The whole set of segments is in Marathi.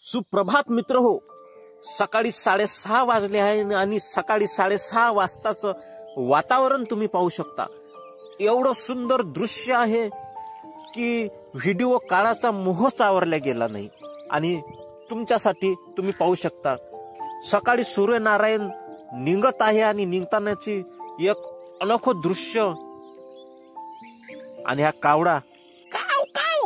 सुप्रभात मित्र हो. सकाळी 6:30 वाजले आहे आणि सकाळी 6:30 वाजताचं वातावरण तुम्ही पाहू शकता. एवढं सुंदर दृश्य आहे की व्हिडिओ काळाचा मोह चावरला गेला नाही. आणि तुमच्यासाठी तुम्ही पाहू शकता सकाळी सूर्यनारायण निघत आहे आणि निघतानाची एक अनोखं दृश्य. आणि हा कावडा काव काव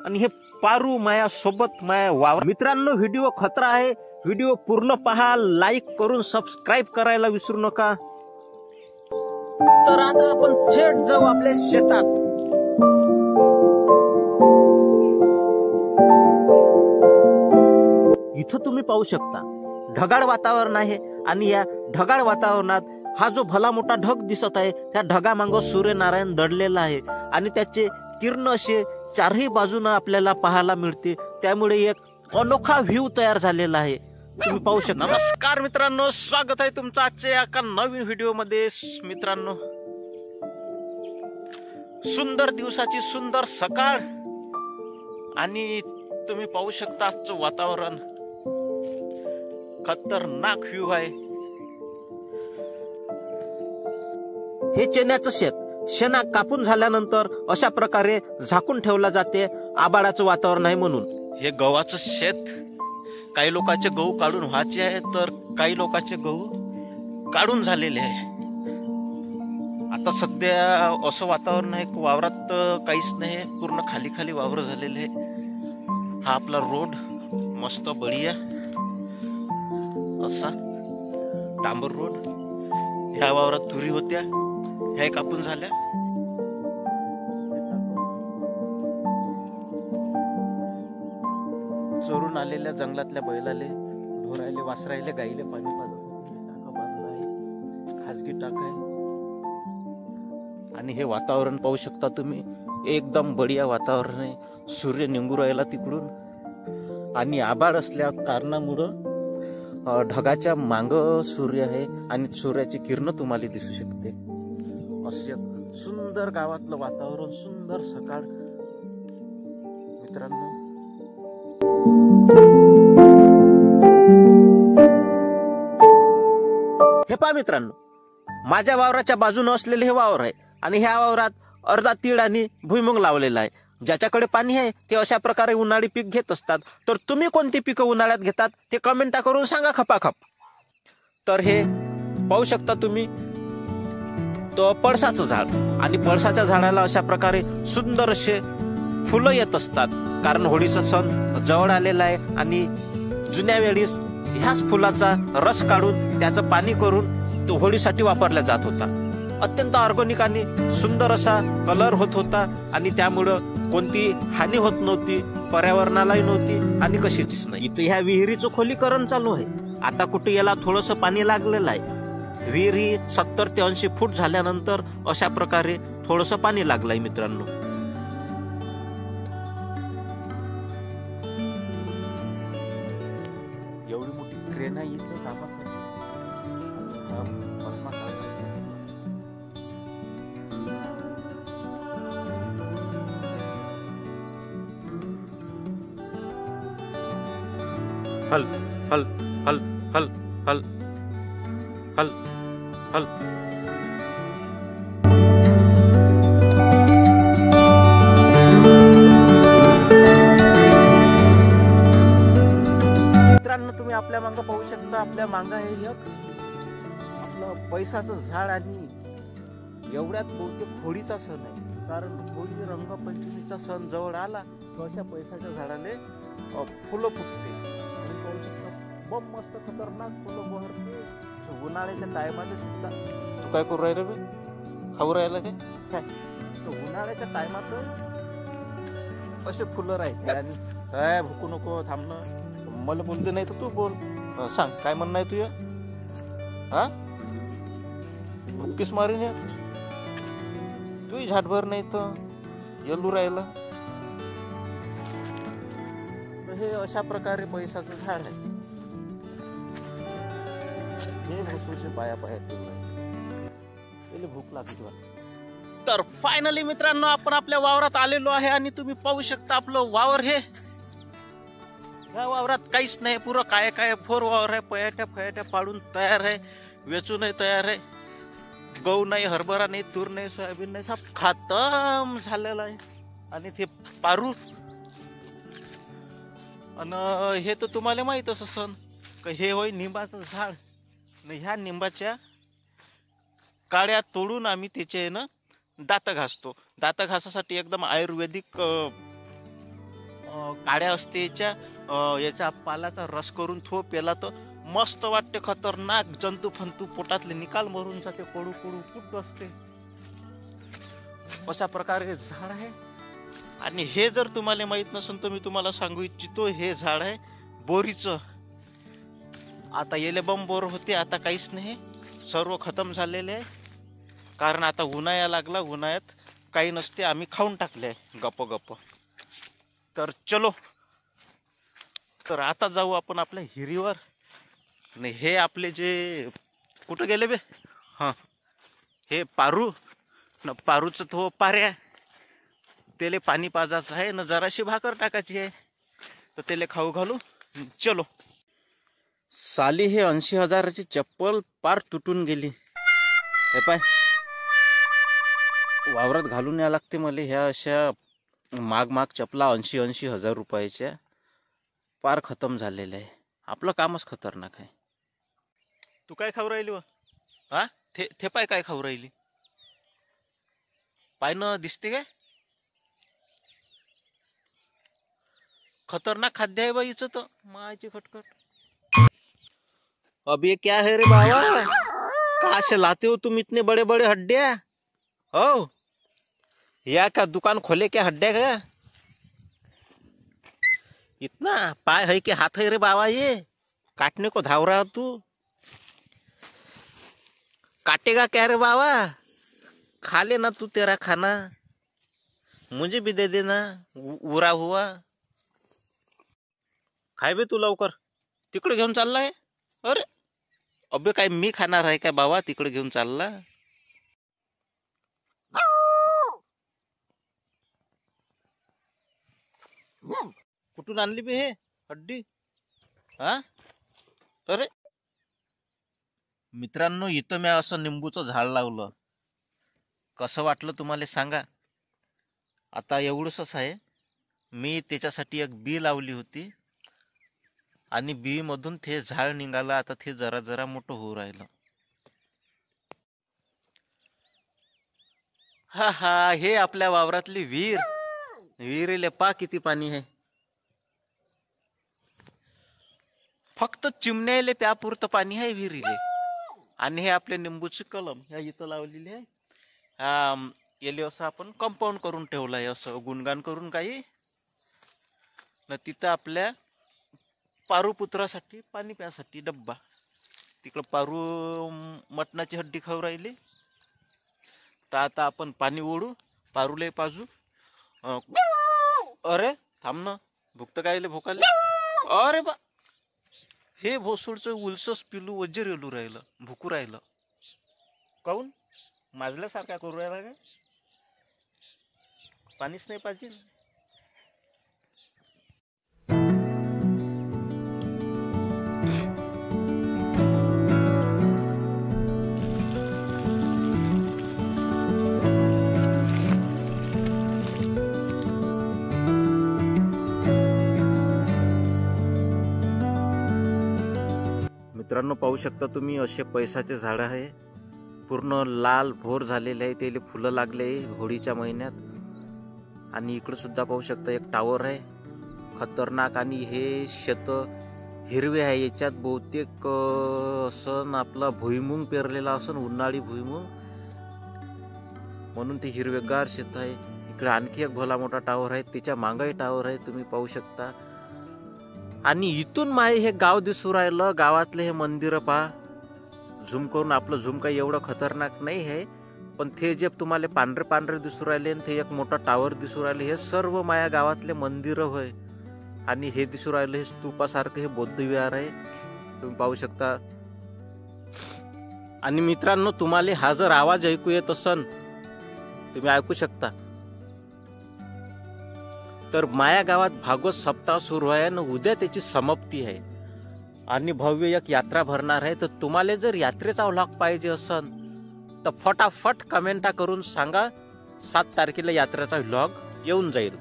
आणि हे पारू माया सोबत माया वावर. मित्रांनो, व्हिडिओ खतरा आहे. व्हिडिओ पूर्ण पहा, लाईक करून सबस्क्राईब करायला विसरू नका. तर आता आपण थेट जाऊ आपल्या शेतात. इथं तुम्ही पाहू शकता ढगाळ वातावरण आहे आणि या ढगाळ वातावरणात हा जो भला मोठा ढग दिसत आहे त्या ढगामागं सूर्यनारायण दडलेला आहे आणि त्याचे किरण असे चारही बाजूने आपल्याला पाहायला मिळते. त्यामुळे एक अनोखा व्ह्यू तयार झालेला आहे, तुम्ही पाहू शकता. नमस्कार मित्रांनो, स्वागत आहे तुमचं आजच्या एका नवीन व्हिडिओ मध्ये. मित्रांनो, सुंदर दिवसाची सुंदर सकाळ आणि तुम्ही पाहू शकता आजचं वातावरण खतरनाक व्ह्यू आहे. हे चण्याचं शेत शेणा कापून झाल्यानंतर अशा प्रकारे झाकून ठेवला जाते. आबाळाचं वातावरण आहे म्हणून. हे गव्हाचं शेत, काही लोकांचे गहू काढून व्हायचे आहे तर काही लोकांचे गहू काढून झालेले आहे. आता सध्या असं वातावरण आहे वावरात काहीच नाही, पूर्ण खाली खाली वावर झालेले आहे. हा आपला रोड मस्त बढिया असा डांबर रोड. ह्या वावरात तुरी होत्या, ह्या कापून झाल्या. चोरून आलेल्या जंगलातल्या बैलाले, ढोरायले, वासरायले, गाईले पाणी पाजण्यासाठी टाका बांधला आहे, खाजगी टाका आहे. आणि हे वातावरण पाहू शकता तुम्ही, एकदम बढिया वातावरण आहे. सूर्य निघू राहिला तिकडून आणि आभाळ असल्या कारणामुळं ढगाच्या मांग सूर्य आहे आणि सूर्याची किरण तुम्हाला दिसू शकते. असे सुंदर गावातलं वातावरण, सुंदर सकाळ मित्रांनो. हे पहा मित्रांनो, माझ्या वावराच्या बाजूने असलेले हे वावर आहे आणि ह्या वावरात अर्धा तीळ आणि भुईमुग लावलेला आहे. ज्याच्याकडे पाणी आहे ते अशा प्रकारे उन्हाळी पीक घेत असतात. तर तुम्ही कोणती पिकं उन्हाळ्यात घेतात ते कमेंटा करून सांगा खपाखप. तर हे पाहू शकता तुम्ही, तो पळसाचं झाड आणि पळसाच्या झाडाला अशा प्रकारे सुंदर असे फुलं येत असतात. कारण होळीचा सण जवळ आलेला आहे आणि जुन्या वेळीस ह्याच फुलाचा रस काढून त्याचं पाणी करून तो होळीसाठी वापरला जात होता. अत्यंत ऑर्गॅनिक आणि सुंदर असा कलर होत होता आणि त्यामुळं कोणती हानी होत नव्हती, पर्यावरणालाही नव्हती आणि कशाचीच नाही. इथं ह्या विहिरीचं खोलीकरण चालू आहे. आता कुठे याला थोडंसं पाणी लागलेलं आहे. विहिरी 70 ते 80 फूट झाल्यानंतर अशा प्रकारे थोडंसं पाणी लागलंय मित्रांनो. एवढी मोठी क्रेन आहे इथं कामासाठी. हल हल हल हल हल हल हल. मित्रांनो, तुम्ही आपल्या मांग पाहू शकता. आपल्या मांग हे एक आपलं पैसाचं झाड आणि एवढ्यात बहुतेक होळीचा सण आहे. कारण होळी रंगपंचमीचा सण जवळ आला तर अशा पैसाच्या झाडाले फुलं फुटते. बम मस्त खतरनाक फुलं बहरते. उन्हाळ्याच्या टायमाला सुद्धा तू काय करू राहिला बे, खाऊ राहिला काय? उन्हाळ्याच्या टायमात असे फुलं राहते. आणि काय भुकू नको, थांबणं. मला बोलते नाही तर तू बोल, सांग काय म्हणणं आहे तुझं. हा, भुक्कीस मारून येत तू झाटभर नाही तर येलू राहिला. हे अशा प्रकारे पैसाचं झाड आहे. पाया पाया भूक लागली. तर फायनली मित्रांनो, आपण आपल्या वावरात आलेलो आहे आणि तुम्ही पाहू शकता आपलं वावर हे या वावरात काहीच नाही, पुरं काय काय फोर वावर आहे, पयाट्या फयाट्या पाडून तयार आहे, वेचूनही तयार आहे. गहू नाही, हरभरा नाही, तूर नाही, सोयाबीन नाही, सब खतम झालेला आहे. आणि ते पारू आणि हे तर तुम्हाला माहीतच असन का हे होय निंबाचं झाड. ह्या निंबाच्या काड्या तोडून आम्ही त्याचे ना दात घासतो. दात घासासाठी एकदम आयुर्वेदिक काड्या असते याच्या पालाचा रस करून थो पेला तर मस्त वाटते. खतरनाक जंतू फंतू पोटातले निकाल मरून जाते, कडू कडू कुठ असते. अशा प्रकारे झाड आहे. आणि हे जर तुम्हाला माहित नसेल तर मी तुम्हाला सांगू इच्छितो, हे झाड आहे बोरीचं. आता येले बम बोर होते, आता काहीच नाही, सर्व खतम झालेले आहे. कारण आता उन्हाळा लागला, उन्हाळ्यात काही नसते, आम्ही खाऊन टाकले गप्प गप्प. तर चलो, तर आता जाऊ आपण आपल्या हिरीवर. नाही हे आपले जे कुठं गेले बे, हां हे पारू न पारूचं तो पाऱ्या, त्याले पाणी पाजायचं आहे न जराशी भाकर टाकायची आहे, तर त्याले खाऊ घालू. चलो. साली हे 80,000ची चप्पल पार तुटून गेली. हे पाय वावरात घालून या लागते मला ह्या अशा माग चपला 80,000 रुपयाच्या. पार खतम झालेलं आहे. आपलं कामच खतरनाक आहे. तू काय खाऊ राहिली व? हा ते पाय काय खाऊ राहिली, पाय न दिसते काय? खतरनाक खाद्य आहे बाईचं तर, मायची खटखट. अब ये क्या है रे बाबा, कहाँ से लाते हो तुम इतने बड़े बड़े हड्डिया? हो या का दुकान खोले क्या हड्डे का? इतना पाय है कि हाथ है रे बाबा, ये काटने को धाव रहा तू. काटेगा क्या रे बाबा? खा लेना तू, तेरा खाना मुझे भी दे देना उरा हुआ. खाय बे तू लवकर, तिकडे घेऊन चाललाय. अरे अबे काय मी खाणार आहे काय बाबा, तिकडे घेऊन चालला. कुठून आणली बे हे हड्डी? हा अरे मित्रांनो, इथं मी असं निंबूचं झाड लावलं. कसं वाटलं तुम्हाला सांगा. आता एवढंच आहे, मी त्याच्यासाठी एक बी लावली होती आणि बी मधून ते झाड निघालं. आता ते जरा जरा मोठं होऊ राहिलं. हा हा, हे आपल्या वावरातली विहीर. विहिरीले पा किती पाणी आहे. फक्त चिमण्याले प्यापुरतं पाणी आहे विहिरीले. आणि हे आपले निंबूची कलम ह्या इथं लावलेली आहे. याले असं आपण कंपाऊंड करून ठेवलं आहे, असं गुणगान करून काही न. तिथं आपल्या पारूपुत्रासाठी पाणी प्यासाठी डब्बा. तिकडं पारू मटणाची हड्डी खाऊ राहिली. तर आता आपण पाणी ओढू, पारूले पाजू. अरे थांब ना, भुक्त कायले भोकाले. अरे बा, हे भोसूडचं उलसच पिलू वज्जर येलू राहिलं, भुकू राहिलं. काऊन माजल्यासारखा करू राहिला काय? पाणीच नाही पाहिजे. मित्रांनो, पाहू शकता तुम्ही, असे पैसाचे झाड आहे. पूर्ण लाल भोर झालेले आहे, त्याला फुलं लागले होळीच्या महिन्यात. आणि इकडे सुद्धा पाहू शकता एक टावर आहे खतरनाक. आणि हे शेत हिरवे आहे. याच्यात बहुतेक असं आपला भुईमुंग पेरलेला असन, उन्हाळी भुईमुंग, म्हणून ते हिरवेगार शेत आहे. इकडे आणखी एक भला मोठा टावर आहे, त्याच्या मागही टावर आहे, तुम्ही पाहू शकता. आणि इथून माय हे गाव दिसू राहिलं. गावातले हे मंदिर पहा. झूम करून, आपलं झूम काही एवढं खतरनाक नाही आहे, पण ते जे तुम्हाला पांढरे पांढरे दिसू राहिले ते एक मोठा टावर दिसू राहिले, हे सर्व माया गावातले मंदिर होय. आणि हे दिसू राहिले हे स्तूपासारखं हे बौद्ध विहार आहे, तुम्ही पाहू शकता. आणि मित्रांनो, तुम्हाला हा जर आवाज ऐकू येत असन, तुम्ही ऐकू शकता. तर माया गावात भागवत सप्ताह सुरू आहे आणि उद्या त्याची समाप्ती आहे आणि भव्य एक यात्रा भरणार आहे. तर तुम्हाला जर यात्रेचा व्लॉग पाहिजे असन तर फटाफट कमेंटा करून सांगा. 7 तारखेला यात्रेचा व्लॉग येऊन जाईल.